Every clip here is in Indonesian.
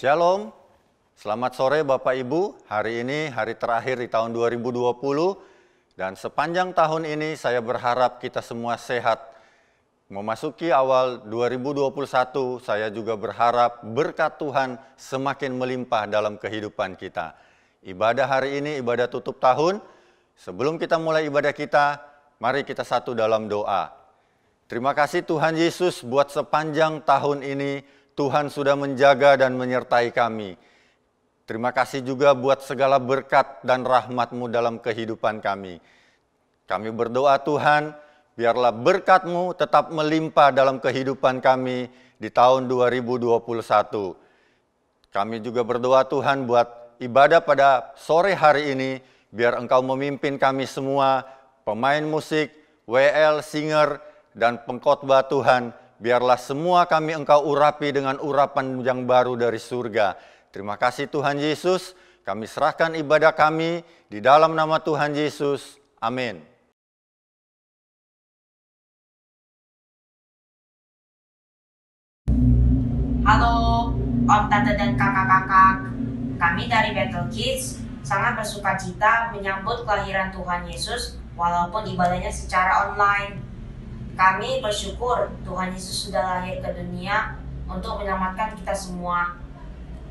Shalom, selamat sore Bapak Ibu. Hari ini hari terakhir di tahun 2020 dan sepanjang tahun ini saya berharap kita semua sehat. Memasuki awal 2021, saya juga berharap berkat Tuhan semakin melimpah dalam kehidupan kita. Ibadah hari ini ibadah tutup tahun. Sebelum kita mulai ibadah kita, mari kita satu dalam doa. Terima kasih Tuhan Yesus buat sepanjang tahun ini Tuhan sudah menjaga dan menyertai kami. Terima kasih juga buat segala berkat dan rahmat-Mu dalam kehidupan kami. Kami berdoa Tuhan, biarlah berkat-Mu tetap melimpah dalam kehidupan kami di tahun 2021. Kami juga berdoa Tuhan buat ibadah pada sore hari ini, biar Engkau memimpin kami semua, pemain musik, WL, singer, dan pengkhotbah Tuhan. Biarlah semua kami Engkau urapi dengan urapan yang baru dari surga. Terima kasih Tuhan Yesus, kami serahkan ibadah kami di dalam nama Tuhan Yesus. Amin. Halo, Om, Tante, dan kakak-kakak. Kami dari Battle Kids sangat bersuka cita menyambut kelahiran Tuhan Yesus walaupun ibadahnya secara online. Kami bersyukur Tuhan Yesus sudah lahir ke dunia untuk menyelamatkan kita semua.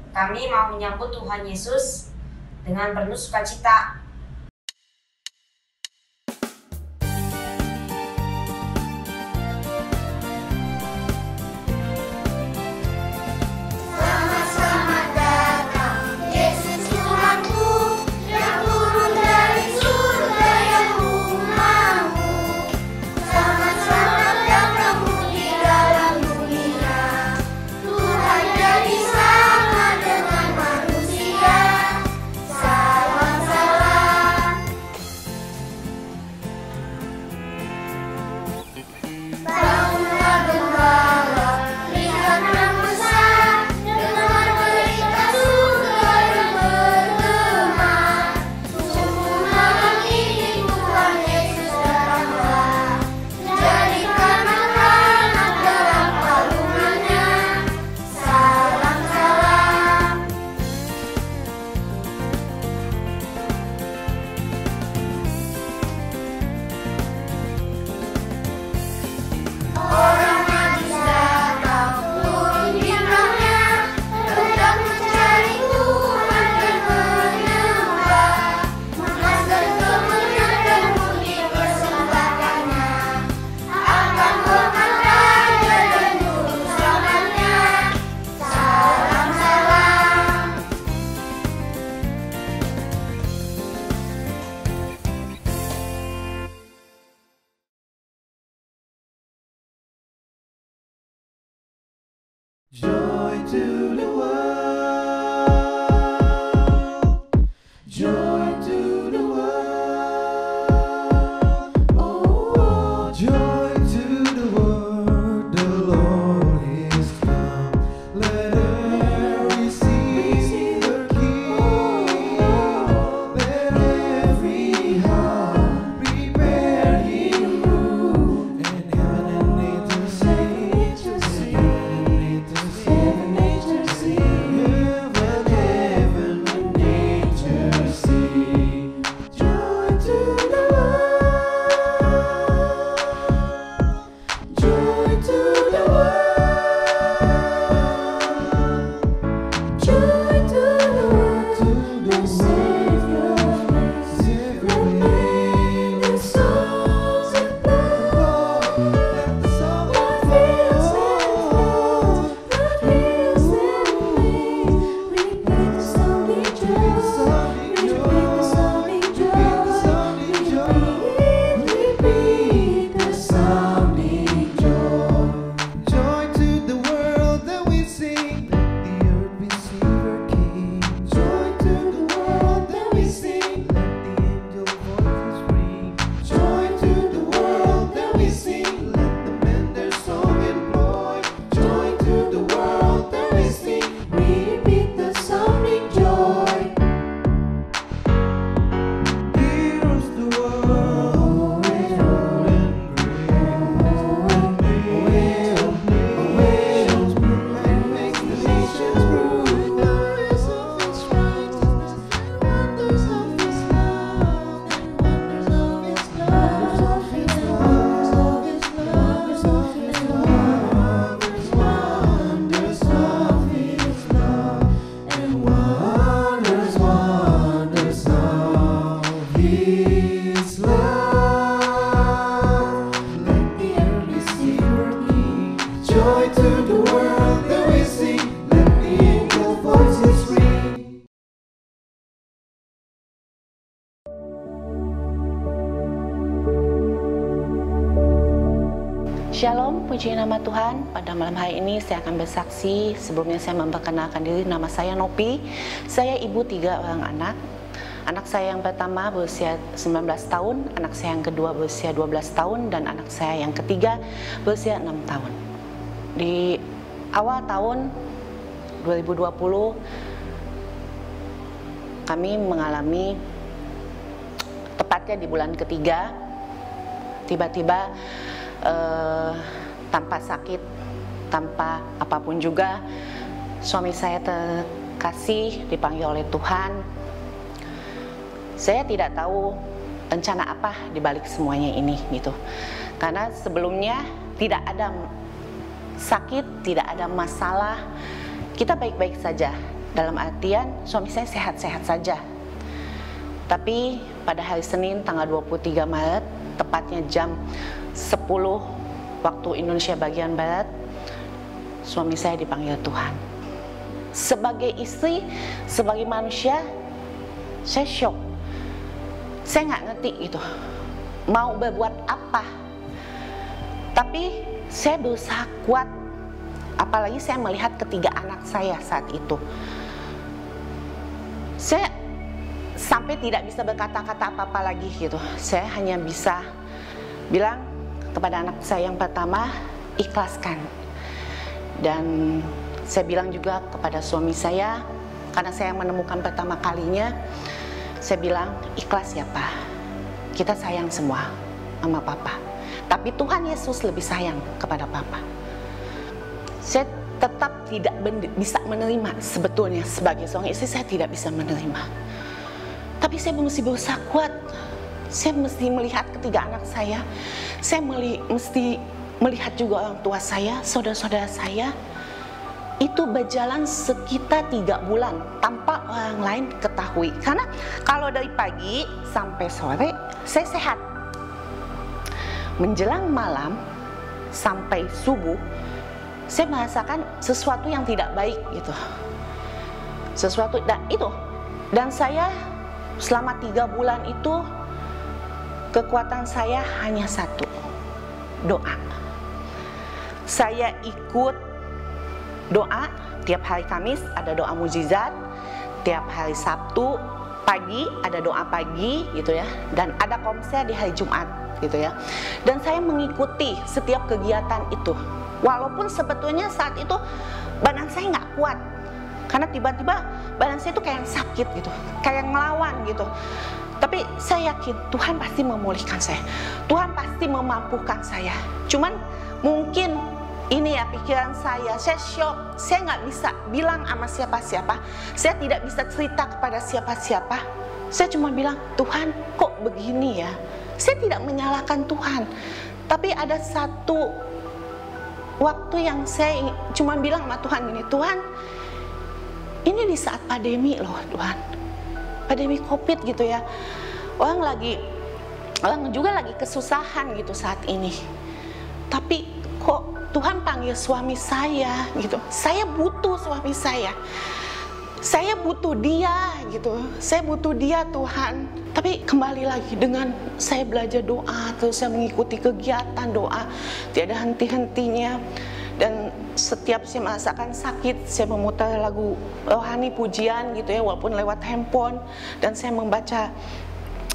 Kami mau menyambut Tuhan Yesus dengan penuh sukacita. Joy to the world, joy to the world, oh, joy to the world, the Lord is come, let earth receive the King, let every heart prepare Him room, and heaven and nature sing. Heaven, nature sing. Puji nama Tuhan, pada malam hari ini saya akan bersaksi. Sebelumnya saya memperkenalkan diri, nama saya Nopi. Saya ibu 3 orang anak. Anak saya yang pertama berusia 19 tahun, anak saya yang kedua berusia 12 tahun, dan anak saya yang ketiga berusia 6 tahun. Di awal tahun 2020, kami mengalami, tepatnya di bulan ketiga, tiba-tiba tanpa sakit, tanpa apapun juga, suami saya terkasih dipanggil oleh Tuhan. Saya tidak tahu rencana apa di balik semuanya ini gitu. Karena sebelumnya tidak ada sakit, tidak ada masalah. Kita baik-baik saja. Dalam artian suami saya sehat-sehat saja. Tapi pada hari Senin tanggal 23 Maret, tepatnya jam 10 waktu Indonesia bagian Barat, suami saya dipanggil Tuhan. Sebagai istri, sebagai manusia, saya shock. Saya nggak ngerti gitu, mau berbuat apa. Tapi saya berusaha kuat, apalagi saya melihat ketiga anak saya saat itu. Saya sampai tidak bisa berkata-kata apa-apa lagi gitu. Saya hanya bisa bilang kepada anak saya yang pertama, ikhlaskan. Dan saya bilang juga kepada suami saya, karena saya menemukan pertama kalinya, saya bilang, ikhlas ya Pak, kita sayang semua sama Papa, tapi Tuhan Yesus lebih sayang kepada Papa. Saya tetap tidak bisa menerima, sebetulnya sebagai seorang istri saya tidak bisa menerima. Tapi saya mesti berusaha kuat. Saya mesti melihat ketiga anak saya mesti melihat juga orang tua saya, saudara-saudara saya. Itu berjalan sekitar 3 bulan tanpa orang lain ketahui. Karena kalau dari pagi sampai sore saya sehat. Menjelang malam sampai subuh saya merasakan sesuatu yang tidak baik gitu. Dan saya selama 3 bulan itu kekuatan saya hanya satu, doa. Saya ikut doa tiap hari Kamis, ada doa mukjizat. Tiap hari Sabtu pagi ada doa pagi gitu ya. Dan ada konser di hari Jumat gitu ya. Dan saya mengikuti setiap kegiatan itu. Walaupun sebetulnya saat itu badan saya nggak kuat. Karena tiba-tiba badan saya itu kayak sakit gitu, kayak ngelawan gitu. Tapi saya yakin Tuhan pasti memulihkan saya. Tuhan pasti memampukan saya. Cuman mungkin ini ya pikiran saya shock. Saya nggak bisa bilang sama siapa-siapa. Saya tidak bisa cerita kepada siapa-siapa. Saya cuma bilang, Tuhan kok begini ya? Saya tidak menyalahkan Tuhan. Tapi ada satu waktu yang saya cuma bilang sama Tuhan gini, Tuhan, ini di saat pandemi loh Tuhan. Pandemi COVID gitu ya. Orang juga lagi kesusahan gitu saat ini. Tapi kok Tuhan panggil suami saya gitu. Saya butuh suami saya. Saya butuh dia gitu. Saya butuh dia Tuhan. Tapi kembali lagi dengan saya belajar doa, terus saya mengikuti kegiatan doa, tiada henti-hentinya. Dan setiap saya merasakan sakit, saya memutar lagu rohani pujian gitu ya, walaupun lewat handphone. Dan saya membaca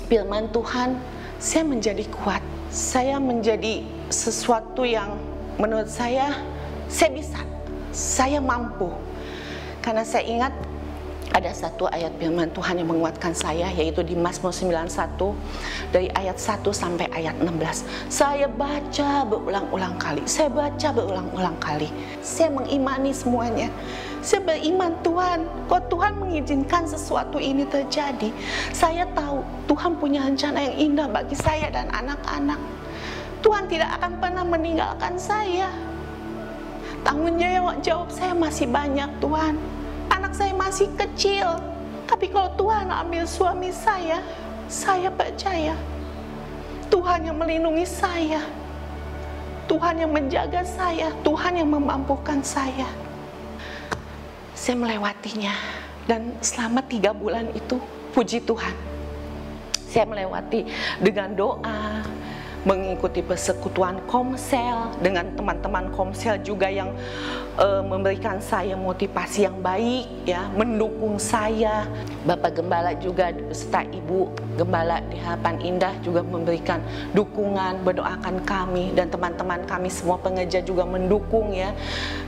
firman Tuhan, saya menjadi kuat. Saya menjadi sesuatu yang menurut saya bisa. Saya mampu. Karena saya ingat ada satu ayat firman Tuhan yang menguatkan saya, yaitu di Mazmur 91 dari ayat 1 sampai ayat 16. Saya baca berulang-ulang kali. Saya baca berulang-ulang kali. Saya mengimani semuanya. Saya beriman Tuhan, kok Tuhan mengizinkan sesuatu ini terjadi. Saya tahu Tuhan punya rencana yang indah bagi saya dan anak-anak. Tuhan tidak akan pernah meninggalkan saya. Tanggung jawab saya masih banyak Tuhan. Anak saya masih kecil. Tapi kalau Tuhan ambil suami saya percaya Tuhan yang melindungi saya, Tuhan yang menjaga saya, Tuhan yang memampukan saya. Saya melewatinya. Dan selama 3 bulan itu, puji Tuhan, saya melewati dengan doa, mengikuti persekutuan komsel dengan teman-teman komsel juga yang memberikan saya motivasi yang baik, ya, mendukung saya. Bapak Gembala juga beserta Ibu Gembala di Harapan Indah juga memberikan dukungan, mendoakan kami, dan teman-teman kami semua pengeja juga mendukung, ya,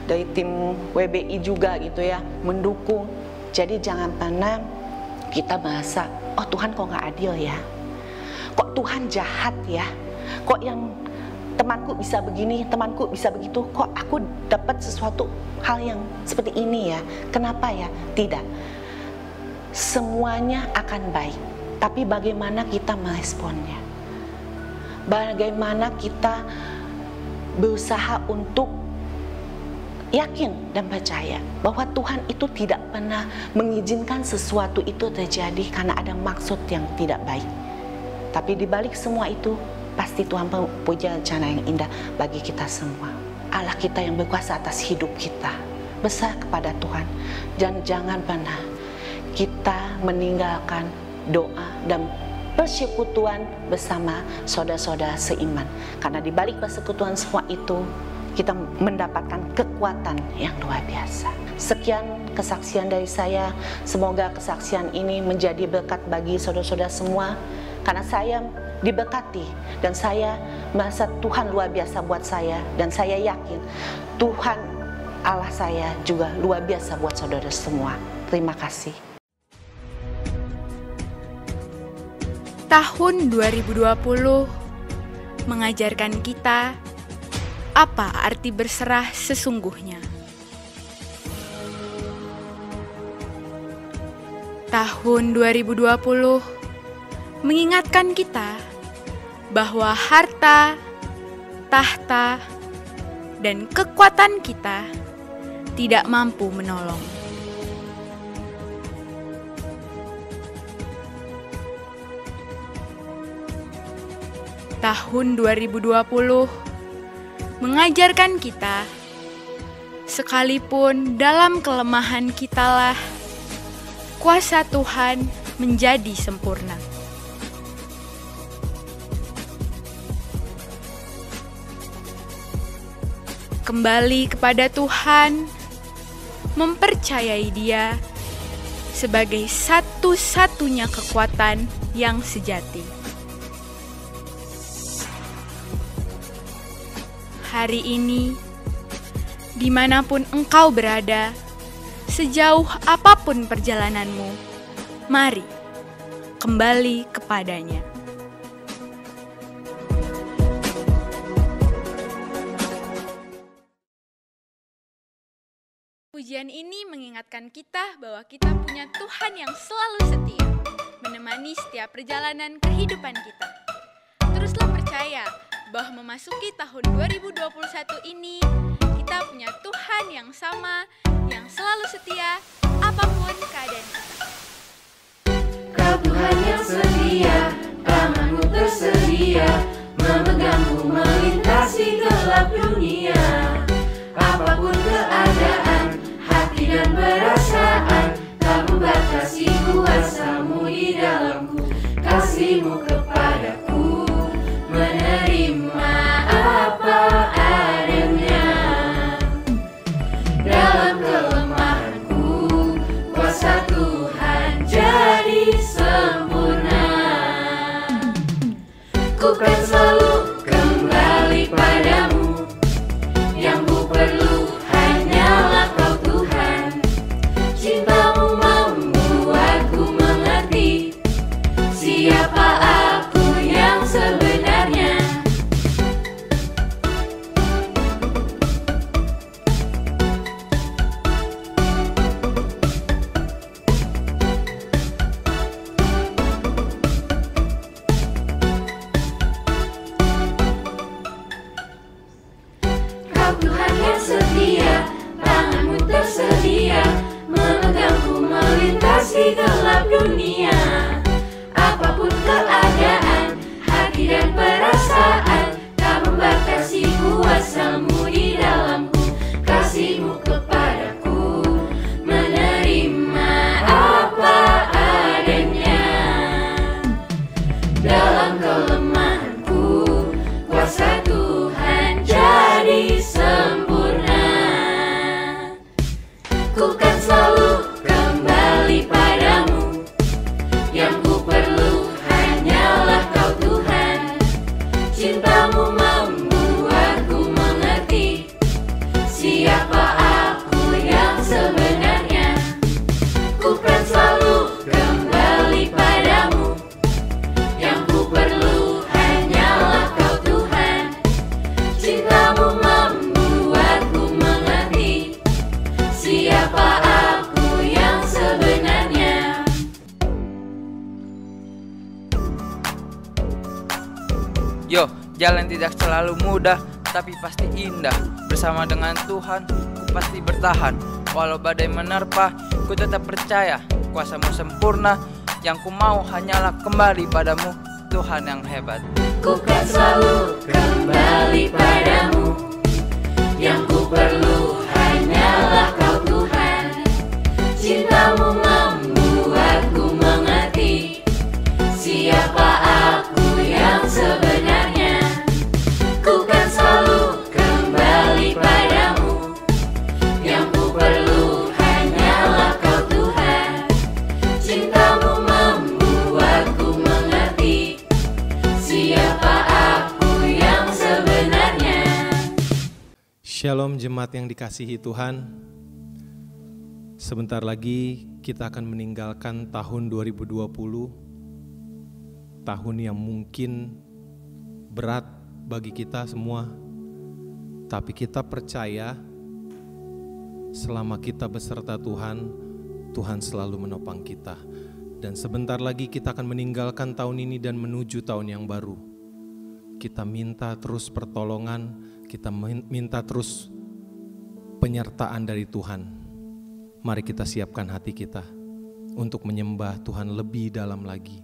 dari tim WBI juga gitu ya, mendukung. Jadi jangan pernah kita merasa, oh Tuhan kok nggak adil ya, kok Tuhan jahat ya, kok yang temanku bisa begini, temanku bisa begitu, kok aku dapat sesuatu hal yang seperti ini ya, kenapa ya? Tidak, semuanya akan baik, tapi bagaimana kita meresponnya, bagaimana kita berusaha untuk yakin dan percaya bahwa Tuhan itu tidak pernah mengizinkan sesuatu itu terjadi karena ada maksud yang tidak baik. Tapi di balik semua itu, pasti Tuhan punya rencana yang indah bagi kita semua. Allah kita yang berkuasa atas hidup kita, besar kepada Tuhan. Dan jangan pernah kita meninggalkan doa dan persekutuan bersama saudara-saudara seiman. Karena di balik persekutuan semua itu, kita mendapatkan kekuatan yang luar biasa. Sekian kesaksian dari saya. Semoga kesaksian ini menjadi berkat bagi saudara-saudara semua. Karena saya diberkati dan saya merasa Tuhan luar biasa buat saya. Dan saya yakin Tuhan Allah saya juga luar biasa buat saudara semua. Terima kasih. Tahun 2020 mengajarkan kita apa arti berserah sesungguhnya. Tahun 2020 mengingatkan kita bahwa harta, tahta, dan kekuatan kita tidak mampu menolong. Tahun 2020 mengajarkan kita, sekalipun dalam kelemahan kitalah kuasa Tuhan menjadi sempurna. Kembali kepada Tuhan, mempercayai Dia sebagai satu-satunya kekuatan yang sejati. Hari ini, dimanapun engkau berada, sejauh apapun perjalananmu, mari kembali kepadanya. Pujian ini mengingatkan kita bahwa kita punya Tuhan yang selalu setia, menemani setiap perjalanan kehidupan kita. Teruslah percaya bahwa memasuki tahun 2021 ini, kita punya Tuhan yang sama, yang selalu setia, apapun keadaan kita. Kau Tuhan yang setia, tanganmu tersedia, memegangmu melintasi gelap dunia. Apapun keadaan, hati dan perasaan, tak membatasi kuasamu di dalamku. Kasihmu kepadaku, menerima apa adanya. Dalam kelemahanku, kuasa Tuhan jadi sempurna. Ku kan selalu kembali padamu, yang ku perlu hanyalah Kau Tuhan. Cintamu membuatku mengerti siapa aku yang Ku kan selalu kembali padamu. Yang ku perlu hanyalah Kau Tuhan. Cintamu membuatku mengerti siapa aku yang sebenarnya. Ku kan selalu kembali padamu. Yang ku perlu hanyalah Kau Tuhan. Cintamu membuatku mengerti siapa aku yang sebenarnya. Yo, jalan tidak selalu mudah, tapi pasti indah. Bersama dengan Tuhan, ku pasti bertahan. Walau badai menerpa, ku tetap percaya kuasa-Mu sempurna. Yang ku mau hanyalah kembali padamu, Tuhan yang hebat. Ku kan selalu kembali padamu. Yang ku perlu hanyalah Kau Tuhan. Cintamu membuatku mengerti siapa aku yang sebenarnya. Ku kan selalu kembali padamu. Yang ku perlu hanyalah Kau Tuhan. Cintamu membuatku mengerti siapa aku yang sebenarnya. Shalom jemaat yang dikasihi Tuhan. Sebentar lagi kita akan meninggalkan tahun 2020. Tahun yang mungkin berat bagi kita semua. Tapi kita percaya selama kita beserta Tuhan, Tuhan selalu menopang kita. Dan sebentar lagi kita akan meninggalkan tahun ini dan menuju tahun yang baru. Kita minta terus pertolongan, kita minta terus penyertaan dari Tuhan. Mari kita siapkan hati kita untuk menyembah Tuhan lebih dalam lagi.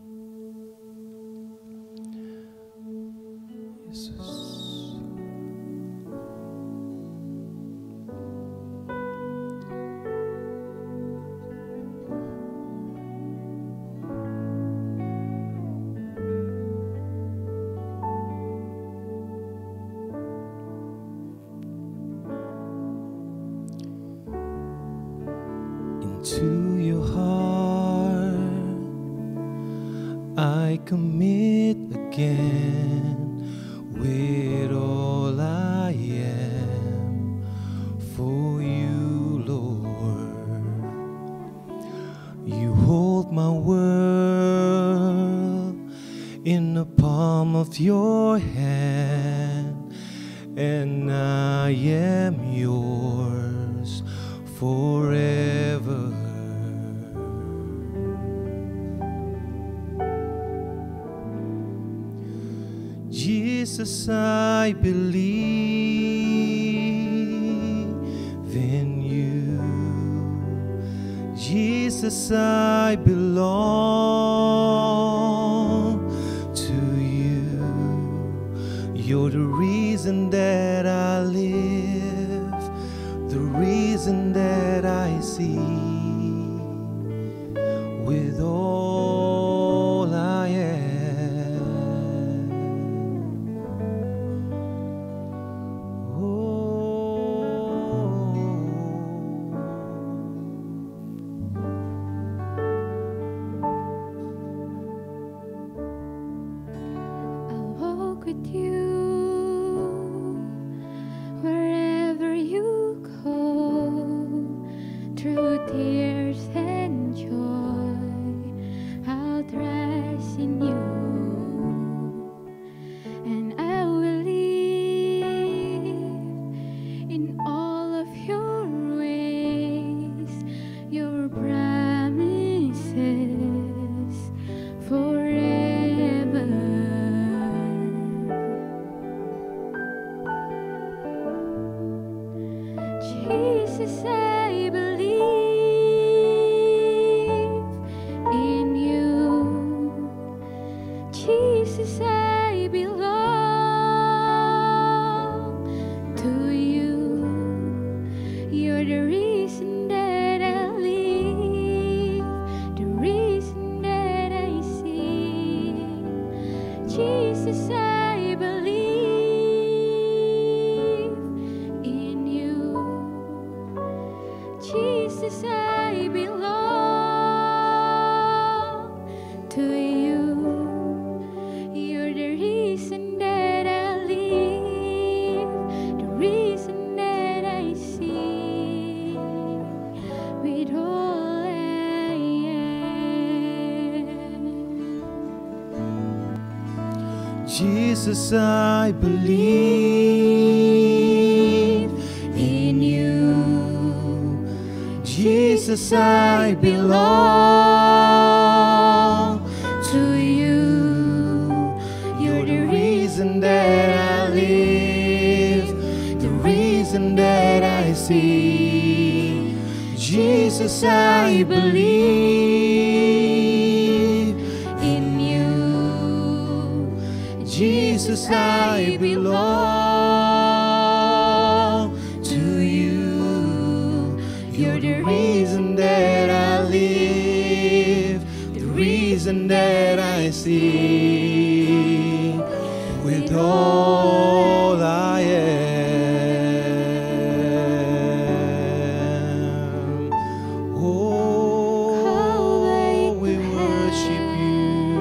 Yesus. To your heart I commit again with all I am for you, Lord. You hold my world in the palm of your hand, and I am yours forever. Jesus, I believe in you. Jesus, I belong to you. You're the reason that I live, the reason that I see. With all I am, I'll walk with you wherever you go, through tears and joy. I'll trust in you, and I will live in all of your ways, your promises forever. Jesus, I believe in you. Jesus, I belong to you. You're the reason that I live, the reason that I sing with all I am. Jesus, I believe in you. Jesus, I belong to you. You're the reason that I live, the reason that I see. Jesus, I believe in you. Jesus, I belong to you. You're the reason that I live, the reason that I see with all I am. Oh, we worship you.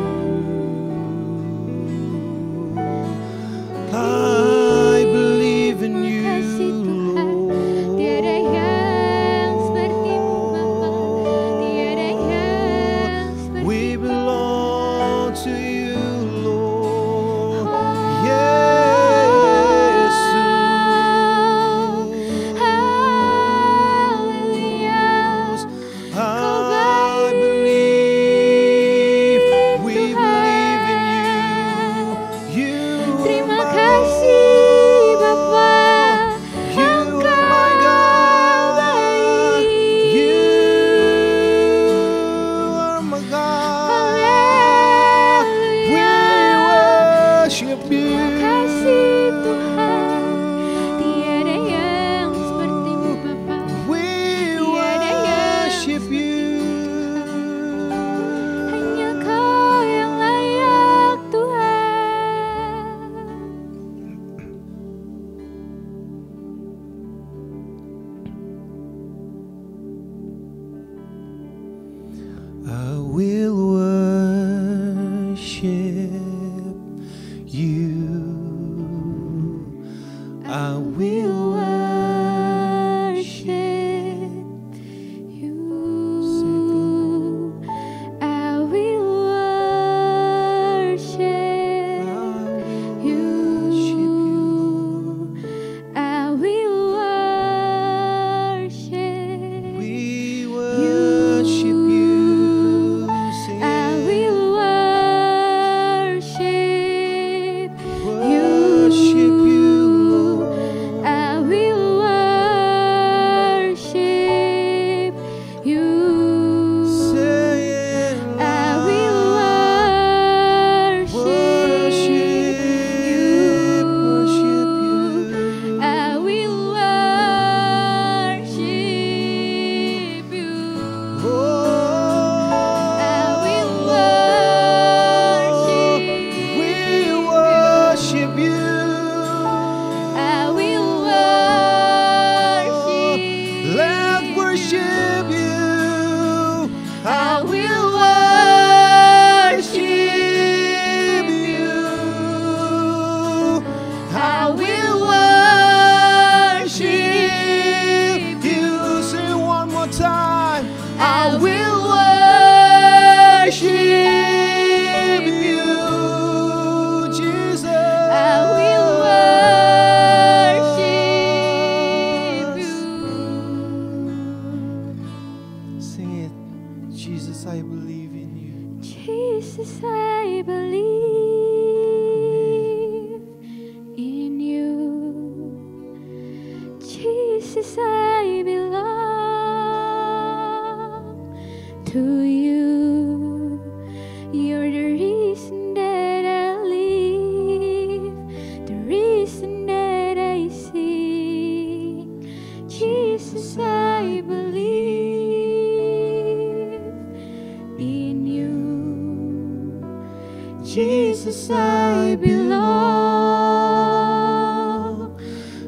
I believe in you, Lord. Tiada yang sepertimu Bapa, tiada yang sepertimu. We belong to you, Lord. Yes. Haleluya. I believe, we believe in you. You Terima are my kasih Lord. Bapa, You are my God. You are my God. We worship you. kasih Tuhan, tiada yang sepertimu Bapa. We worship you. Hanya Kau yang layak Tuhan. I will worship you. I will Worship you. I will worship you. I will worship. We worship you. Sing I it. will worship you. Worship you, Lord. I will worship you. Say it I will worship you. worship you. I will worship you. Oh, I will worship we worship you. I will worship. Let's worship you. I will worship you. I will worship you. Say it one more time. I will worship you, Jesus. I will worship you. Sing it. Jesus, I believe in you. Jesus, I believe in you. Jesus, I belong to you. You're the reason that I live, the reason that I sing. Jesus, I believe in you. Jesus, I belong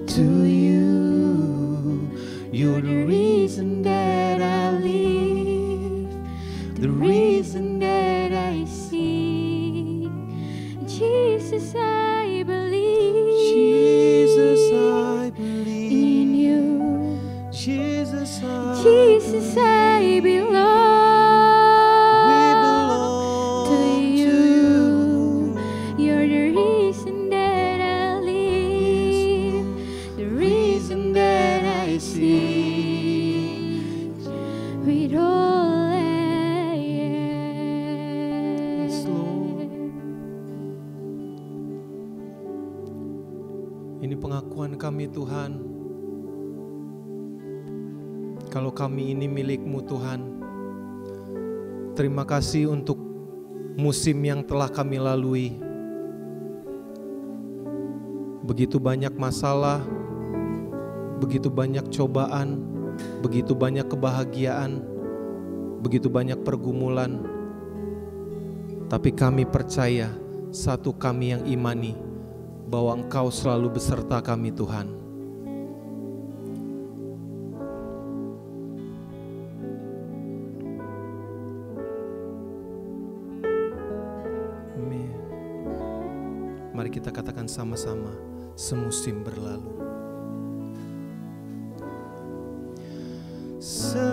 to you. You're the reason that that I live, the reason that I sing. Jesus, I believe. Jesus, I believe in you. Jesus, Jesus, I belong. we belong to you. You're the reason that I live, the reason that I sing with all I am. Yes, Lord. Ini pengakuan kami Tuhan. Kalau kami ini milik-Mu Tuhan. Terima kasih untuk musim yang telah kami lalui. Begitu banyak masalah, begitu banyak cobaan, begitu banyak kebahagiaan, begitu banyak pergumulan. Tapi kami percaya, satu kami yang imani, bahwa Engkau selalu beserta kami Tuhan. Amin. Mari kita katakan sama-sama, semusim berlalu. Semusim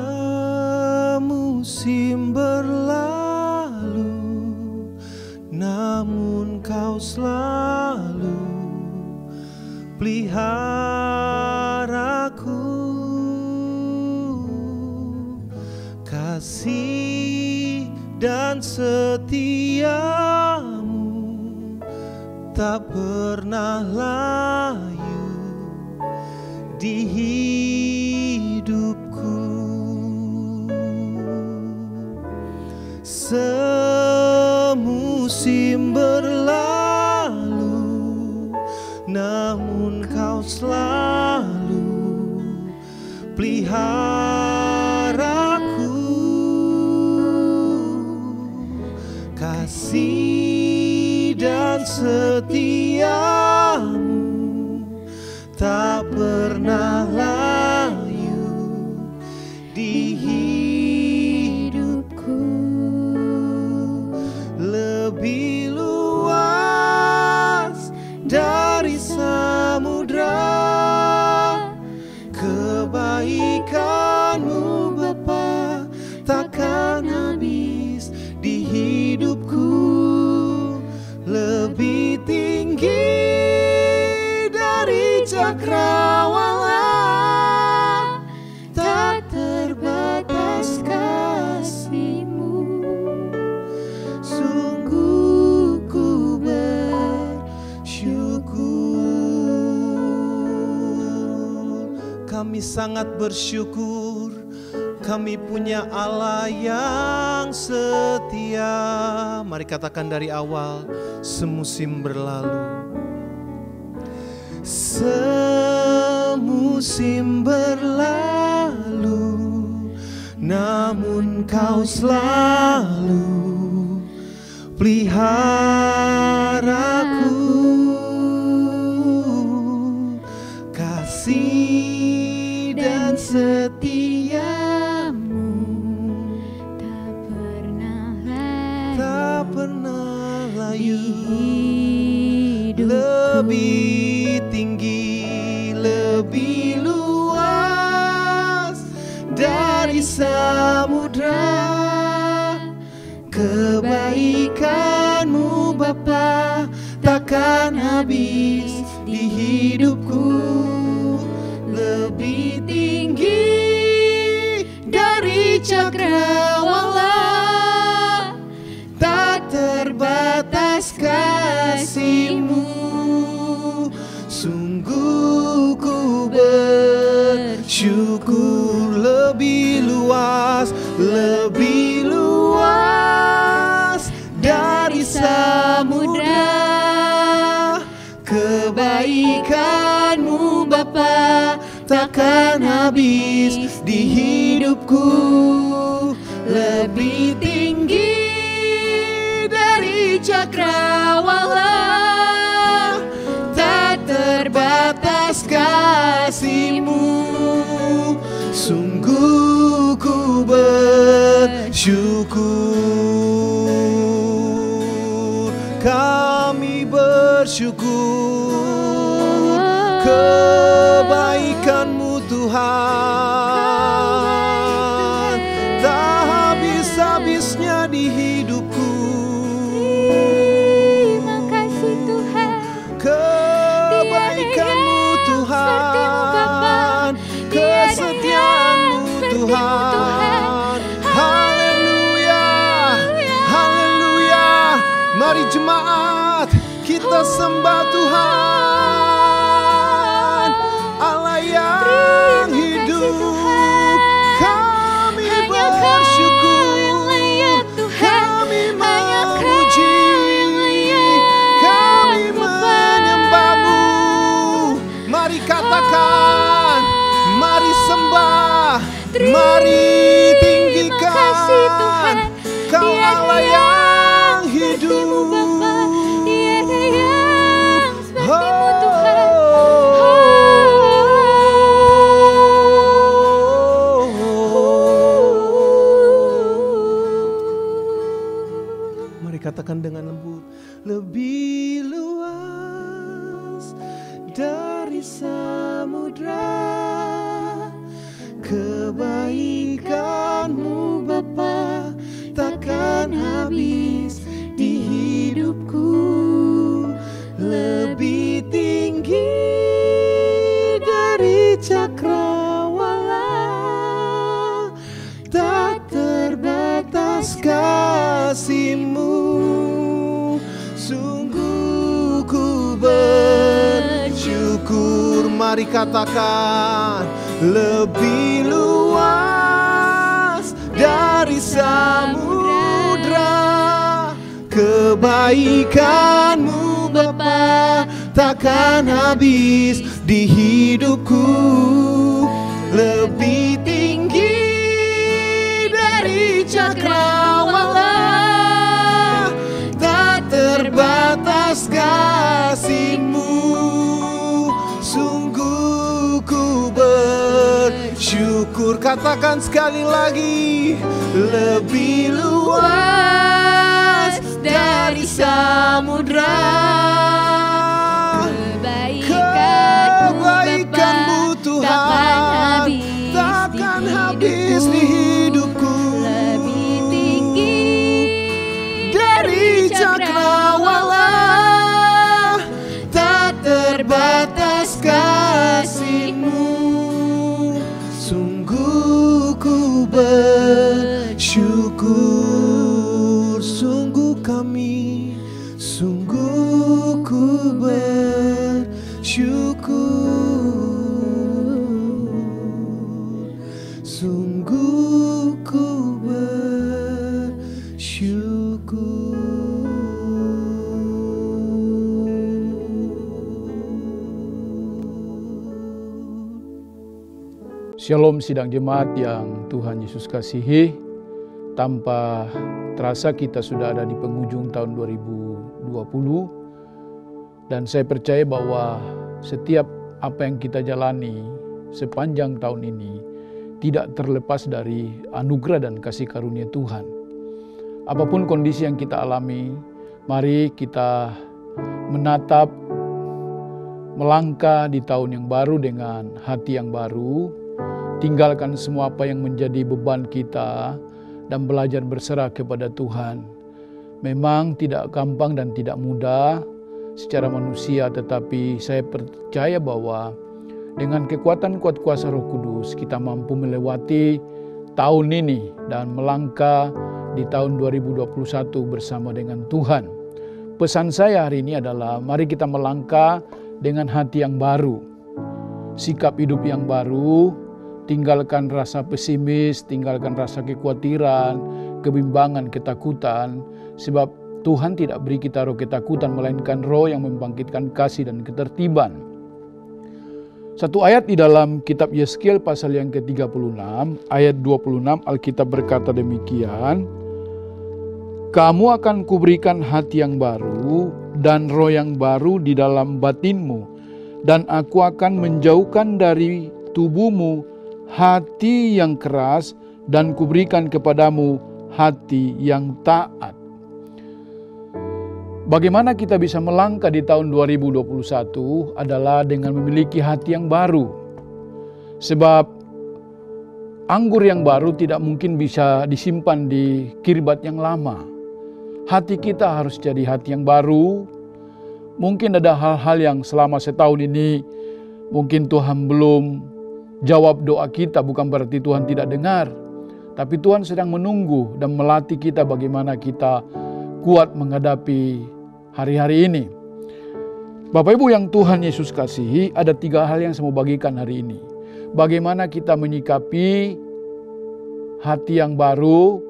berlalu, namun Kau selalu peliharaku. Kasih dan setiamu tak pernah layu di hidupku. Semusim berlalu, namun Kau selalu peliharaku. Kasih dan setiamu tak pernah layu di hidupku. Lebih luas dari samudra, kebaikan-Mu Bapa takkan habis di hidupku. Lebih tinggi dari cakrawala, tak terbatas kasih-Mu. Sungguh ku bersyukur. Kami sangat bersyukur, kami punya Allah yang setia. Mari katakan dari awal, semusim berlalu. Semusim berlalu, namun Kau selalu peliharaku. Kasih dan setiamu tak pernah layu. Lebih tinggi, lebih luas dari samudra, kebaikan-Mu Bapa takkan habis di hidupku. Lebih tinggi dari cakrawala, tak terbatas kasih-Mu. Sungguh ku bersyukur. Lebih luas dari samudra, kebaikan-Mu Bapa takkan habis di hidupku. Lebih tinggi dari cakrawala, tak terbatas kasih-Mu. Sungguh ku syukur, kami bersyukur kebaikan-Mu Tuhan, tak habis-habisnya di hidupku. Terima kasih Tuhan. Kebaikan-Mu Tuhan, kesetiaan-Mu Tuhan. Haleluya, haleluya. Mari jemaat, kita sembah Tuhan, Allah yang hidup. Kami bersyukur, kami memuji, kami menyembah-Mu. Mari katakan, mari sembah, mari tinggikan, Kau Allah yang hidup. Mari katakan dengan lembut, lebih luas dari samudra kebaikan-Mu Bapa, takkan habis di hidupku. Lebih tinggi dari cakrawala, tak terbatas kasih-Mu. Sungguh ku bersyukur. Mari katakan, lebih luas dari samudra kebaikan-Mu Bapa, takkan habis di hidupku. Lebih tinggi dari cakrawala, tak terbatas kasih-Mu. Sungguh ku bersyukur. Katakan sekali lagi, lebih luas dari samudra kebaikan-Mu Tuhan, takkan habis di hidupku. Lebih tinggi dari cakrawala, tak terbatas kasih-Mu. Sungguh ku bersyukur, sungguh kami, sungguh ku bersyukur, sungguh ku bersyukur. Shalom sidang jemaat yang Tuhan Yesus kasihi. Tanpa terasa kita sudah ada di penghujung tahun 2020. Dan saya percaya bahwa setiap apa yang kita jalani sepanjang tahun ini tidak terlepas dari anugerah dan kasih karunia Tuhan. Apapun kondisi yang kita alami, mari kita menatap, melangkah di tahun yang baru dengan hati yang baru. Tinggalkan semua apa yang menjadi beban kita dan belajar berserah kepada Tuhan. Memang tidak gampang dan tidak mudah secara manusia, tetapi saya percaya bahwa dengan kekuatan kuat kuasa Roh Kudus kita mampu melewati tahun ini dan melangkah di tahun 2021 bersama dengan Tuhan. Pesan saya hari ini adalah mari kita melangkah dengan hati yang baru, sikap hidup yang baru. Tinggalkan rasa pesimis, tinggalkan rasa kekhawatiran, kebimbangan, ketakutan. Sebab Tuhan tidak beri kita roh ketakutan, melainkan roh yang membangkitkan kasih dan ketertiban. Satu ayat di dalam kitab Yeskiel pasal yang ke-36, ayat 26, Alkitab berkata demikian. Kamu akan kuberikan hati yang baru dan roh yang baru di dalam batinmu. Dan aku akan menjauhkan dari tubuhmu hati yang keras dan kuberikan kepadamu hati yang taat. Bagaimana kita bisa melangkah di tahun 2021 adalah dengan memiliki hati yang baru. Sebab anggur yang baru tidak mungkin bisa disimpan di kirbat yang lama. Hati kita harus jadi hati yang baru. Mungkin ada hal-hal yang selama setahun ini mungkin Tuhan belum jawab doa kita, bukan berarti Tuhan tidak dengar. Tapi Tuhan sedang menunggu dan melatih kita bagaimana kita kuat menghadapi hari-hari ini. Bapak Ibu yang Tuhan Yesus kasihi, ada 3 hal yang saya mau bagikan hari ini. Bagaimana kita menyikapi hati yang baru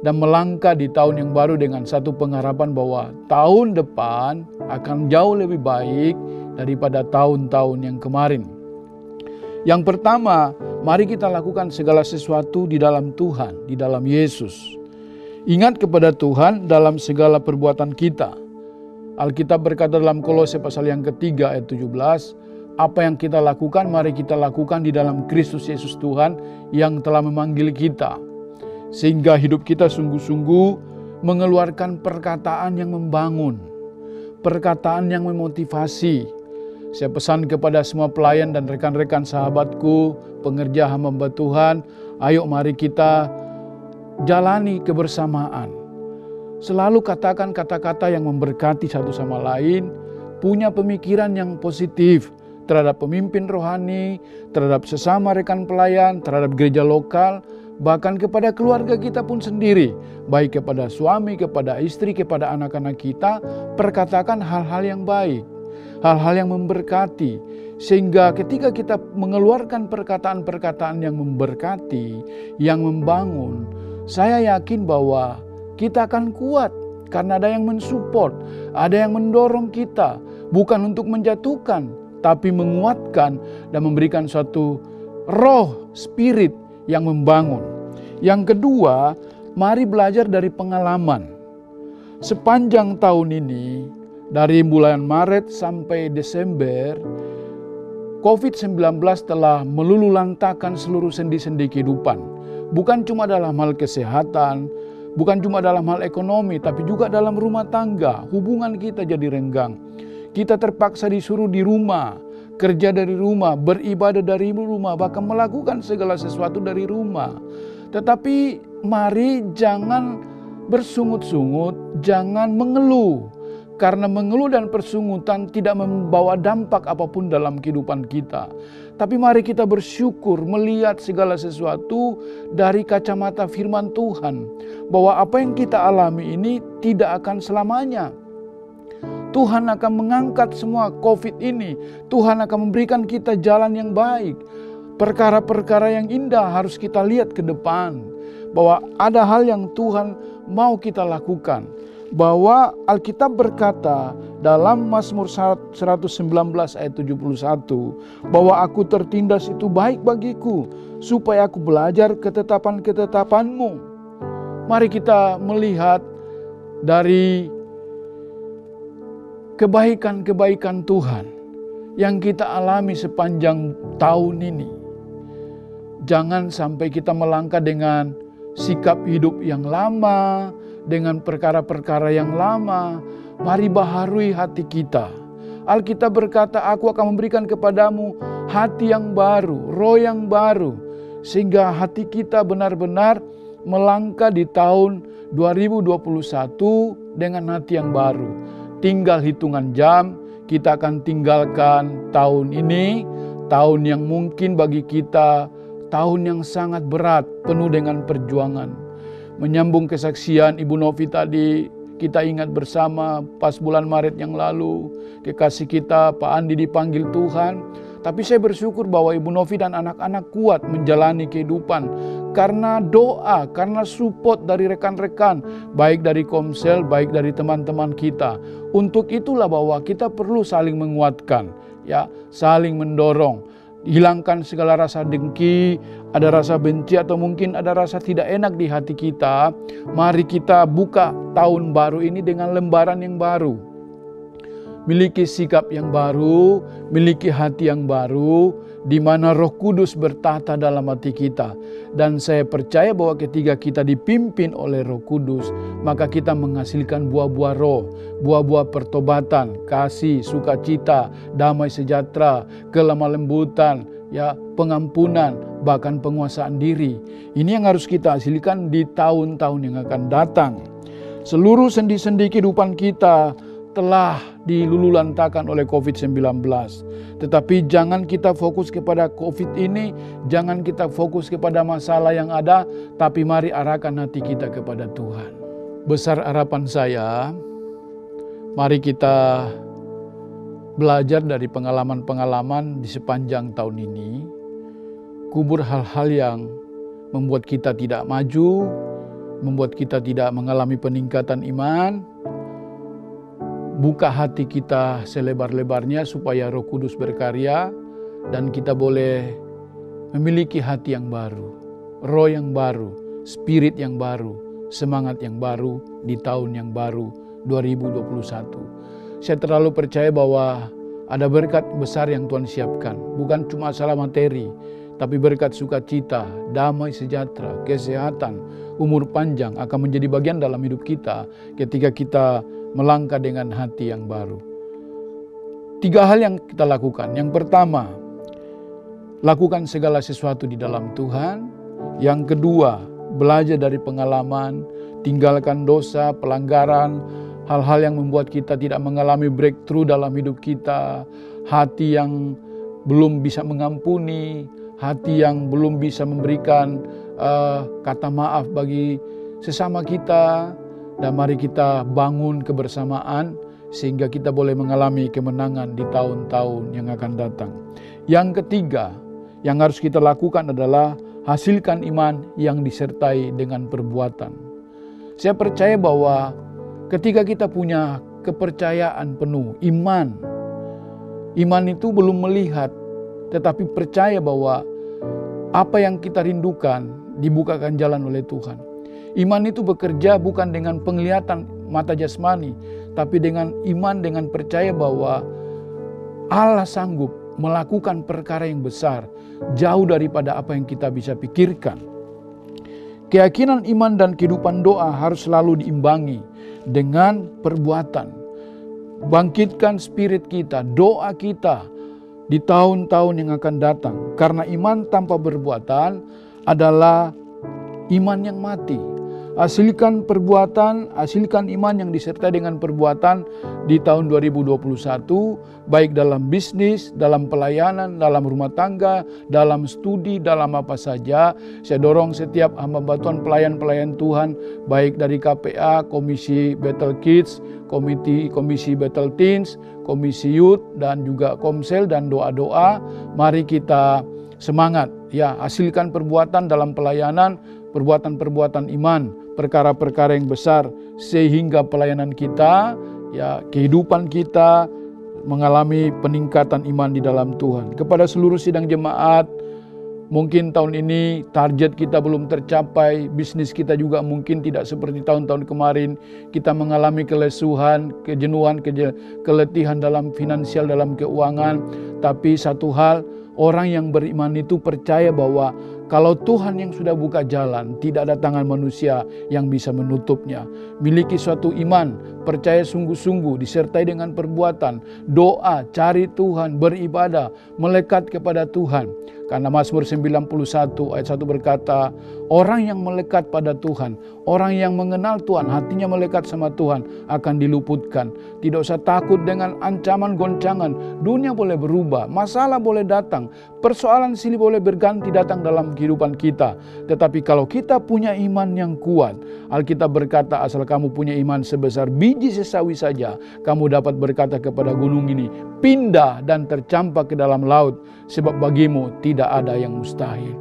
dan melangkah di tahun yang baru dengan satu pengharapan bahwa tahun depan akan jauh lebih baik daripada tahun-tahun yang kemarin. Yang pertama, mari kita lakukan segala sesuatu di dalam Tuhan, di dalam Yesus. Ingat kepada Tuhan dalam segala perbuatan kita. Alkitab berkata dalam Kolose pasal yang ketiga ayat 17, apa yang kita lakukan, mari kita lakukan di dalam Kristus Yesus Tuhan yang telah memanggil kita. Sehingga hidup kita sungguh-sungguh mengeluarkan perkataan yang membangun, perkataan yang memotivasi. Saya pesan kepada semua pelayan dan rekan-rekan sahabatku, pengerja hamba Tuhan, ayo mari kita jalani kebersamaan. Selalu katakan kata-kata yang memberkati satu sama lain, punya pemikiran yang positif terhadap pemimpin rohani, terhadap sesama rekan pelayan, terhadap gereja lokal, bahkan kepada keluarga kita pun sendiri, baik kepada suami, kepada istri, kepada anak-anak kita, perkatakan hal-hal yang baik, hal-hal yang memberkati, sehingga ketika kita mengeluarkan perkataan-perkataan yang memberkati, yang membangun, saya yakin bahwa kita akan kuat karena ada yang mensupport, ada yang mendorong kita, bukan untuk menjatuhkan, tapi menguatkan dan memberikan suatu roh, spirit yang membangun. Yang kedua, mari belajar dari pengalaman. Sepanjang tahun ini, dari bulan Maret sampai Desember, COVID-19 telah meluluhlantahkan seluruh sendi-sendi kehidupan. Bukan cuma dalam hal kesehatan, bukan cuma dalam hal ekonomi, tapi juga dalam rumah tangga. Hubungan kita jadi renggang. Kita terpaksa disuruh di rumah, kerja dari rumah, beribadah dari rumah, bahkan melakukan segala sesuatu dari rumah. Tetapi mari jangan bersungut-sungut, jangan mengeluh. Karena mengeluh dan persungutan tidak membawa dampak apapun dalam kehidupan kita. Tapi mari kita bersyukur melihat segala sesuatu dari kacamata firman Tuhan. Bahwa apa yang kita alami ini tidak akan selamanya. Tuhan akan mengangkat semua COVID ini. Tuhan akan memberikan kita jalan yang baik. Perkara-perkara yang indah harus kita lihat ke depan. Bahwa ada hal yang Tuhan mau kita lakukan. Bahwa Alkitab berkata dalam Mazmur 119 ayat 71. Bahwa aku tertindas itu baik bagiku. Supaya aku belajar ketetapan-ketetapan-Mu. Mari kita melihat dari kebaikan-kebaikan Tuhan yang kita alami sepanjang tahun ini. Jangan sampai kita melangkah dengan sikap hidup yang lama, dengan perkara-perkara yang lama. Mari baharui hati kita. Alkitab berkata, aku akan memberikan kepadamu hati yang baru, roh yang baru. Sehingga hati kita benar-benar melangkah di tahun 2021 dengan hati yang baru. Tinggal hitungan jam, kita akan tinggalkan tahun ini, tahun yang mungkin bagi kita, tahun yang sangat berat, penuh dengan perjuangan. Menyambung kesaksian Ibu Novi tadi, kita ingat bersama pas bulan Maret yang lalu, kekasih kita Pak Andi dipanggil Tuhan. Tapi saya bersyukur bahwa Ibu Novi dan anak-anak kuat menjalani kehidupan. Karena doa, karena support dari rekan-rekan, baik dari Komsel, baik dari teman-teman kita. Untuk itulah bahwa kita perlu saling menguatkan, ya, saling mendorong. Hilangkan segala rasa dengki, ada rasa benci atau mungkin ada rasa tidak enak di hati kita. Mari kita buka tahun baru ini dengan lembaran yang baru. Miliki sikap yang baru, miliki hati yang baru, di mana Roh Kudus bertata dalam hati kita. Dan saya percaya bahwa ketika kita dipimpin oleh Roh Kudus, maka kita menghasilkan buah-buah roh, buah-buah pertobatan, kasih, sukacita, damai sejahtera, kelemah lembutan, ya, pengampunan, bahkan penguasaan diri. Ini yang harus kita hasilkan di tahun-tahun yang akan datang. Seluruh sendi-sendi kehidupan kita telah dilululantakan oleh COVID-19. Tetapi jangan kita fokus kepada COVID ini, jangan kita fokus kepada masalah yang ada, tapi mari arahkan hati kita kepada Tuhan. Besar harapan saya, mari kita belajar dari pengalaman-pengalaman di sepanjang tahun ini, kubur hal-hal yang membuat kita tidak maju, membuat kita tidak mengalami peningkatan iman. Buka hati kita selebar-lebarnya supaya Roh Kudus berkarya dan kita boleh memiliki hati yang baru, roh yang baru, spirit yang baru, semangat yang baru di tahun yang baru 2021. Saya terlalu percaya bahwa ada berkat besar yang Tuhan siapkan, bukan cuma masalah materi, tapi berkat sukacita, damai sejahtera, kesehatan, umur panjang akan menjadi bagian dalam hidup kita ketika kita melangkah dengan hati yang baru. 3 hal yang kita lakukan. Yang pertama, lakukan segala sesuatu di dalam Tuhan. Yang kedua, belajar dari pengalaman, tinggalkan dosa, pelanggaran, hal-hal yang membuat kita tidak mengalami breakthrough dalam hidup kita, hati yang belum bisa mengampuni, hati yang belum bisa memberikan kata maaf bagi sesama kita. Dan mari kita bangun kebersamaan sehingga kita boleh mengalami kemenangan di tahun-tahun yang akan datang. Yang ketiga, yang harus kita lakukan adalah hasilkan iman yang disertai dengan perbuatan. Saya percaya bahwa ketika kita punya kepercayaan penuh, iman itu belum melihat, tetapi percaya bahwa apa yang kita rindukan dibukakan jalan oleh Tuhan. Iman itu bekerja bukan dengan penglihatan mata jasmani, tapi dengan iman, dengan percaya bahwa Allah sanggup melakukan perkara yang besar, jauh daripada apa yang kita bisa pikirkan. Keyakinan iman dan kehidupan doa harus selalu diimbangi dengan perbuatan. Bangkitkan spirit kita, doa kita di tahun-tahun yang akan datang. Karena iman tanpa perbuatan adalah iman yang mati. Hasilkan perbuatan, hasilkan iman yang disertai dengan perbuatan di tahun 2021, baik dalam bisnis, dalam pelayanan, dalam rumah tangga, dalam studi, dalam apa saja. Saya dorong setiap hamba Tuhan, pelayan-pelayan Tuhan, baik dari KPA, Komisi Battle Kids, Komisi Battle Teens, Komisi Youth, dan juga Komsel dan doa-doa. Mari kita semangat, ya, hasilkan perbuatan dalam pelayanan, perbuatan-perbuatan iman, perkara-perkara yang besar, sehingga pelayanan kita, ya, kehidupan kita mengalami peningkatan iman di dalam Tuhan. Kepada seluruh sidang jemaat, mungkin tahun ini target kita belum tercapai, bisnis kita juga mungkin tidak seperti tahun-tahun kemarin. Kita mengalami kelesuhan, kejenuhan, keletihan dalam finansial, dalam keuangan. Tapi satu hal, orang yang beriman itu percaya bahwa kalau Tuhan yang sudah buka jalan, tidak ada tangan manusia yang bisa menutupnya. Miliki suatu iman, percaya sungguh-sungguh, disertai dengan perbuatan, doa, cari Tuhan, beribadah, melekat kepada Tuhan. Karena Mazmur 91 ayat 1 berkata, orang yang melekat pada Tuhan, orang yang mengenal Tuhan, hatinya melekat sama Tuhan, akan diluputkan. Tidak usah takut dengan ancaman goncangan. Dunia boleh berubah, masalah boleh datang, persoalan silih boleh berganti datang dalam kehidupan kita. Tetapi kalau kita punya iman yang kuat, Alkitab berkata, asal kamu punya iman sebesar biji sesawi saja, kamu dapat berkata kepada gunung ini, pindah dan tercampak ke dalam laut, sebab bagimu tidak ada yang mustahil.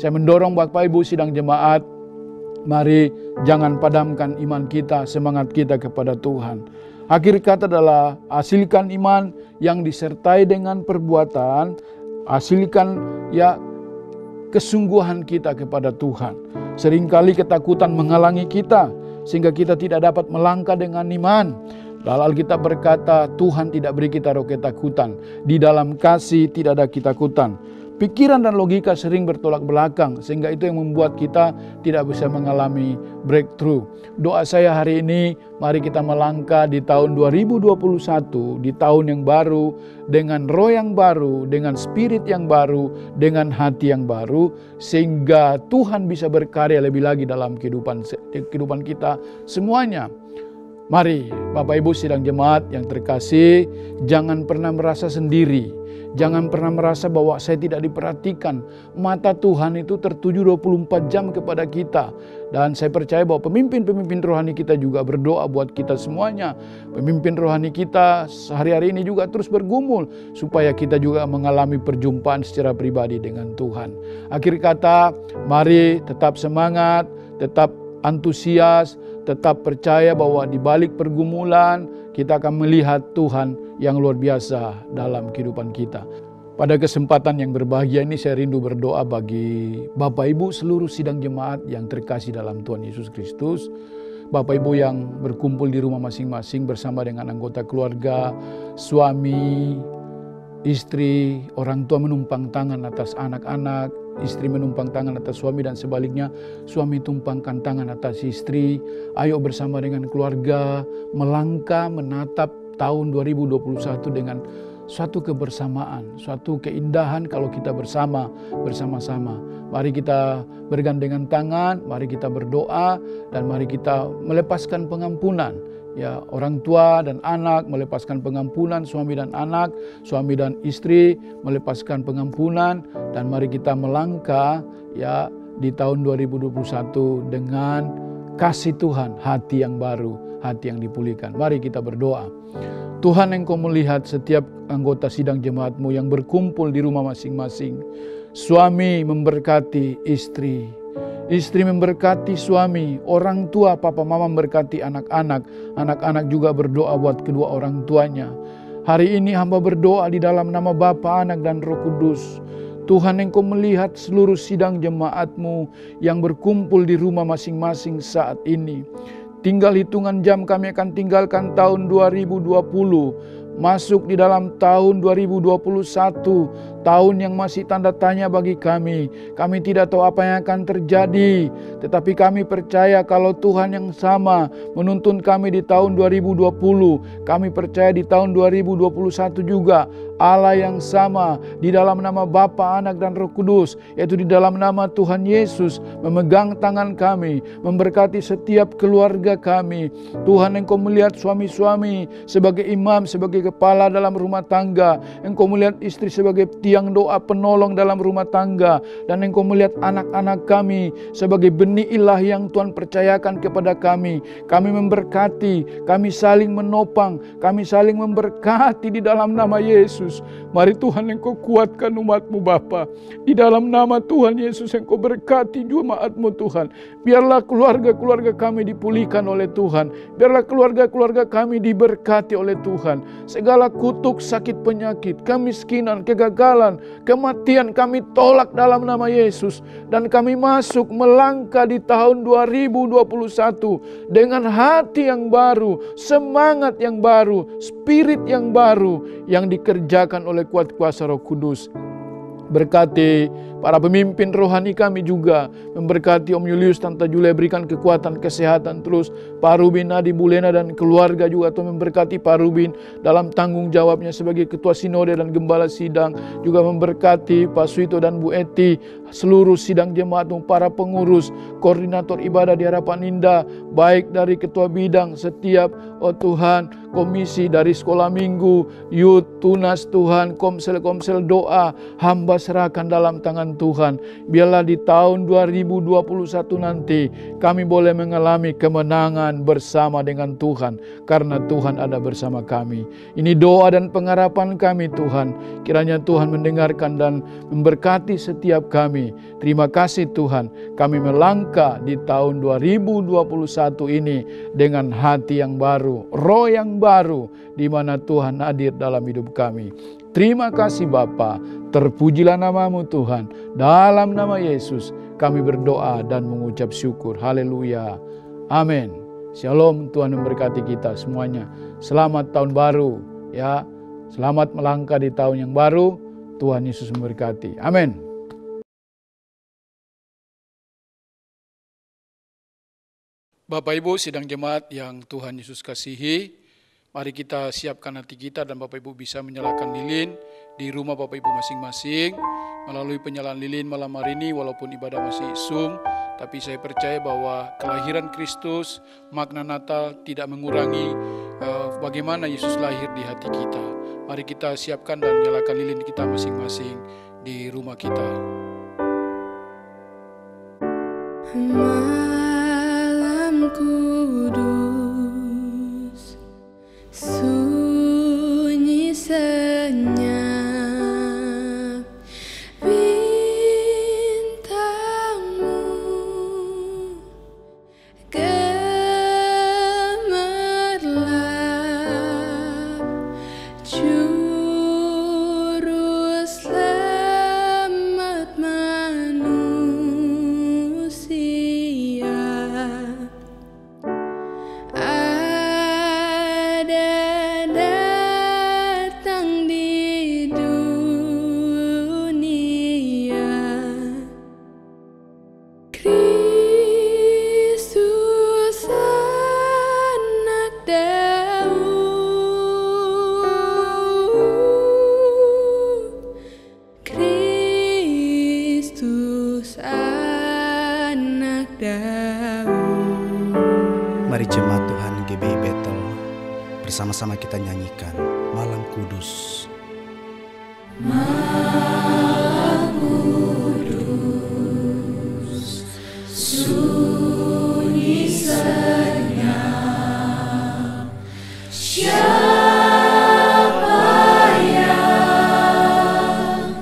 Saya mendorong Bapak Ibu sidang jemaat, mari jangan padamkan iman kita, semangat kita kepada Tuhan. Akhir kata adalah hasilkan iman yang disertai dengan perbuatan, hasilkan, ya, kesungguhan kita kepada Tuhan. Seringkali ketakutan menghalangi kita sehingga kita tidak dapat melangkah dengan iman. Lalu Alkitab berkata, Tuhan tidak beri kita roh ketakutan. Di dalam kasih tidak ada ketakutan. pikiran dan logika sering bertolak belakang, sehingga itu yang membuat kita tidak bisa mengalami breakthrough. Doa saya hari ini, mari kita melangkah di tahun 2021, di tahun yang baru, dengan roh yang baru, dengan spirit yang baru, dengan hati yang baru, sehingga Tuhan bisa berkarya lebih lagi dalam kehidupan kita semuanya. Mari Bapak Ibu sidang jemaat yang terkasih, jangan pernah merasa sendiri. Jangan pernah merasa bahwa saya tidak diperhatikan. Mata Tuhan itu tertuju 24 jam kepada kita. Dan saya percaya bahwa pemimpin-pemimpin rohani kita juga berdoa buat kita semuanya. Pemimpin rohani kita sehari-hari ini juga terus bergumul supaya kita juga mengalami perjumpaan secara pribadi dengan Tuhan. Akhir kata, mari tetap semangat, tetap antusias, tetap percaya bahwa di balik pergumulan kita akan melihat Tuhan yang luar biasa dalam kehidupan kita. Pada kesempatan yang berbahagia ini saya rindu berdoa bagi Bapak Ibu seluruh sidang jemaat yang terkasih dalam Tuhan Yesus Kristus. Bapak Ibu yang berkumpul di rumah masing-masing bersama dengan anggota keluarga, suami, istri, orang tua menumpang tangan atas anak-anak, istri menumpang tangan atas suami dan sebaliknya, suami tumpangkan tangan atas istri. Ayo bersama dengan keluarga melangkah menatap tahun 2021 dengan suatu kebersamaan, suatu keindahan kalau kita bersama-sama. Mari kita bergandengan tangan, mari kita berdoa, dan mari kita melepaskan pengampunan. Ya, orang tua dan anak melepaskan pengampunan, suami dan anak, suami dan istri melepaskan pengampunan, dan mari kita melangkah ya di tahun 2021 dengan kasih Tuhan, hati yang baru, hati yang dipulihkan. Mari kita berdoa. Tuhan, Engkau melihat setiap anggota sidang jemaat-Mu yang berkumpul di rumah masing-masing. Suami memberkati istri, istri memberkati suami, orang tua papa mama memberkati anak-anak, anak-anak juga berdoa buat kedua orang tuanya. Hari ini hamba berdoa di dalam nama Bapa, Anak dan Roh Kudus. Tuhan, Engkau melihat seluruh sidang jemaat-Mu yang berkumpul di rumah masing-masing saat ini. Tinggal hitungan jam kami akan tinggalkan tahun 2020. Masuk di dalam tahun 2021, tahun yang masih tanda tanya bagi kami. Kami tidak tahu apa yang akan terjadi, tetapi kami percaya kalau Tuhan yang sama menuntun kami di tahun 2020. Kami percaya di tahun 2021 juga Allah yang sama di dalam nama Bapa, Anak dan Roh Kudus, yaitu di dalam nama Tuhan Yesus memegang tangan kami, memberkati setiap keluarga kami. Tuhan, Engkau melihat suami-suami sebagai imam, sebagai kepala dalam rumah tangga. Engkau melihat istri sebagai tiang doa penolong dalam rumah tangga. Dan Engkau melihat anak-anak kami sebagai benih ilahi yang Tuhan percayakan kepada kami. Kami memberkati, kami saling menopang, kami saling memberkati di dalam nama Yesus. Mari Tuhan, Engkau kuatkan umat-Mu Bapa. Di dalam nama Tuhan Yesus, Engkau berkati jemaat-Mu Tuhan. Biarlah keluarga-keluarga kami dipulihkan oleh Tuhan. Biarlah keluarga-keluarga kami diberkati oleh Tuhan. Segala kutuk, sakit, penyakit, kemiskinan, kegagalan, kematian kami tolak dalam nama Yesus. Dan kami masuk melangkah di tahun 2021 dengan hati yang baru, semangat yang baru, spirit yang baru yang dikerjakan oleh kuat kuasa Roh Kudus. Berkati para pemimpin rohani kami juga. Memberkati Om Julius, Tante Julia, berikan kekuatan, kesehatan terus. Pak Rubin, Nadi, Bulena dan keluarga juga. Tuhan memberkati Pak Rubin dalam tanggung jawabnya sebagai Ketua Sinode dan Gembala Sidang. Juga memberkati Pak Suito dan Bu Eti, seluruh sidang jemaat-Mu, para pengurus, koordinator ibadah di Harapan Indah, baik dari Ketua Bidang setiap, oh Tuhan, komisi dari sekolah minggu, youth, tunas Tuhan, komsel-komsel doa, hamba serahkan dalam tangan Tuhan. Biarlah di tahun 2021 nanti kami boleh mengalami kemenangan bersama dengan Tuhan, karena Tuhan ada bersama kami. Ini doa dan pengharapan kami Tuhan. Kiranya Tuhan mendengarkan dan memberkati setiap kami. Terima kasih Tuhan, kami melangkah di tahun 2021 ini dengan hati yang baru, roh yang baru, di mana Tuhan hadir dalam hidup kami. Terima kasih Bapa, terpujilah nama-Mu Tuhan. Dalam nama Yesus kami berdoa dan mengucap syukur. Haleluya. Amin. Shalom, Tuhan memberkati kita semuanya. Selamat tahun baru ya. Selamat melangkah di tahun yang baru. Tuhan Yesus memberkati. Amin. Bapak Ibu sidang jemaat yang Tuhan Yesus kasihi, mari kita siapkan hati kita dan Bapak Ibu bisa menyalakan lilin di rumah Bapak Ibu masing-masing. Melalui penyalaan lilin malam hari ini, walaupun ibadah masih Zoom, tapi saya percaya bahwa kelahiran Kristus, makna Natal tidak mengurangi bagaimana Yesus lahir di hati kita. Mari kita siapkan dan nyalakan lilin kita masing-masing di rumah kita. Malam kudus, sunyi senyap, bintangmu gemerlap, juru selamat manusia. Ada datang di dunia, Kristus anak Daud, Kristus anak Daud. Mari jemaat Tuhan GBI Bethel, bersama-sama kita nyanyikan Malam Kudus. Malam kudus, sunyi senyap, siapa yang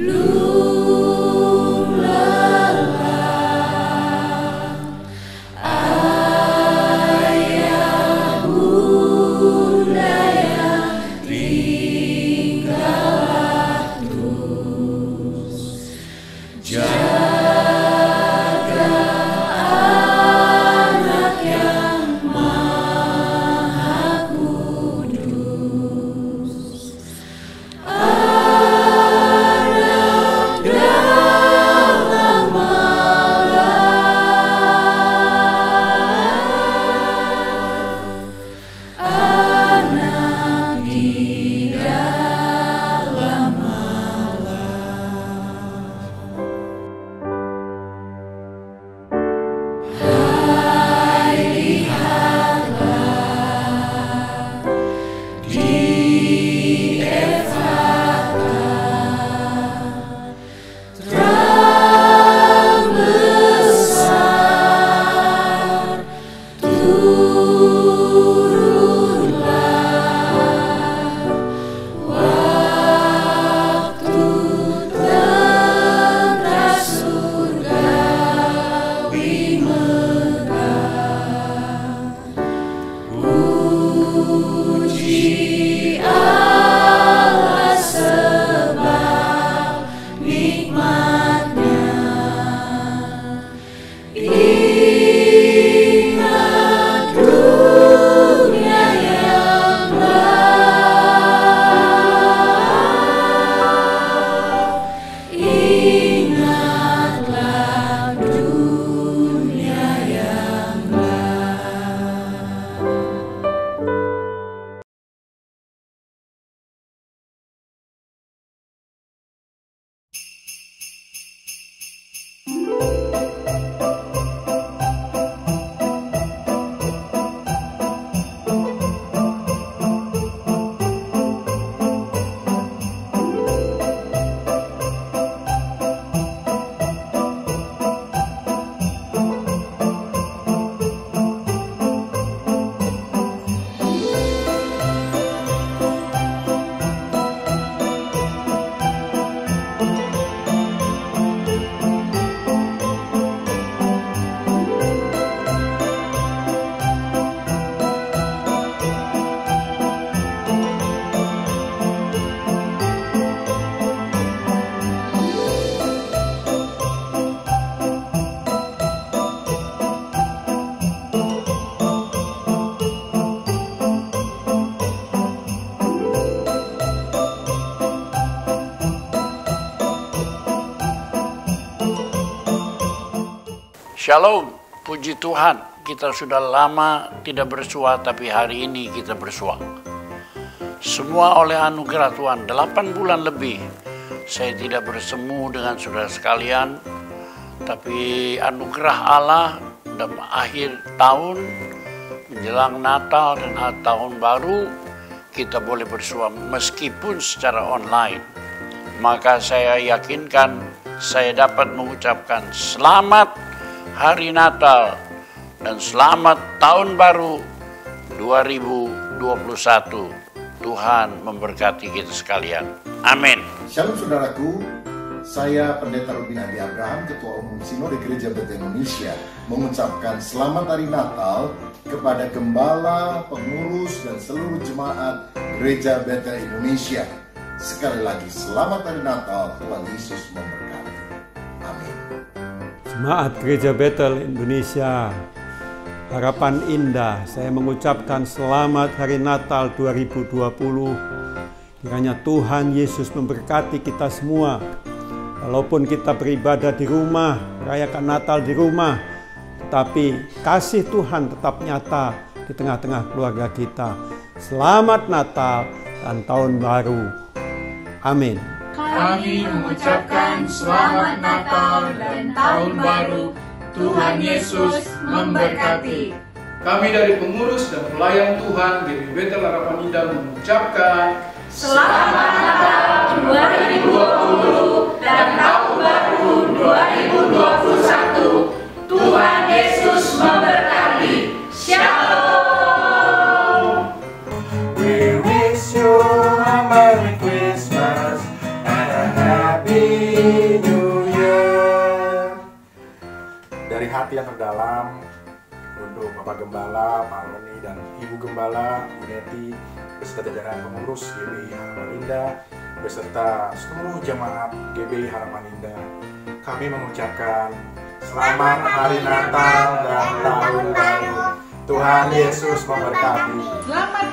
belum lelah? Ayah bunda yang tinggallah Shalom, puji Tuhan, kita sudah lama tidak bersua, tapi hari ini kita bersua. Semua oleh anugerah Tuhan, 8 bulan lebih saya tidak bersemu dengan saudara sekalian, tapi anugerah Allah dan akhir tahun menjelang Natal dan tahun baru kita boleh bersua meskipun secara online. Maka saya yakinkan saya dapat mengucapkan selamat Hari Natal dan selamat Tahun Baru 2021. Tuhan memberkati kita sekalian. Amin. Shalom saudaraku, saya Pendeta Robin Adi Abraham, Ketua Umum Sinode Gereja Bethel Indonesia, mengucapkan selamat Hari Natal kepada Gembala, pengurus, dan seluruh jemaat Gereja Bethel Indonesia. Sekali lagi, selamat Hari Natal, Tuhan Yesus memberkati. Amin. Jemaat Gereja Bethel Indonesia, Harapan Indah, saya mengucapkan selamat Hari Natal 2020. Kiranya Tuhan Yesus memberkati kita semua. Walaupun kita beribadah di rumah, rayakan Natal di rumah, tetapi kasih Tuhan tetap nyata di tengah-tengah keluarga kita. Selamat Natal dan Tahun Baru. Amin. Kami mengucapkan selamat Natal dan Tahun Baru. Tuhan Yesus memberkati. Kami dari pengurus dan pelayan Tuhan GBI Bethel Harapan Indah mengucapkan Selamat Natal 2020 dan Tahun Baru 2021. Tuhan Yesus memberkati. Shalom. We wish you a Merry Christmas and a Happy New Year. Dari hati yang terdalam untuk Bapak Gembala, Pak Leni, dan Ibu Gembala, Bu Neti, beserta jajaran pengurus GBI Harapan Indah, beserta seluruh jemaat GBI Harapan Indah, kami mengucapkan selamat Hari Natal dan Tahun Baru. Tuhan Yesus memberkati. Selamat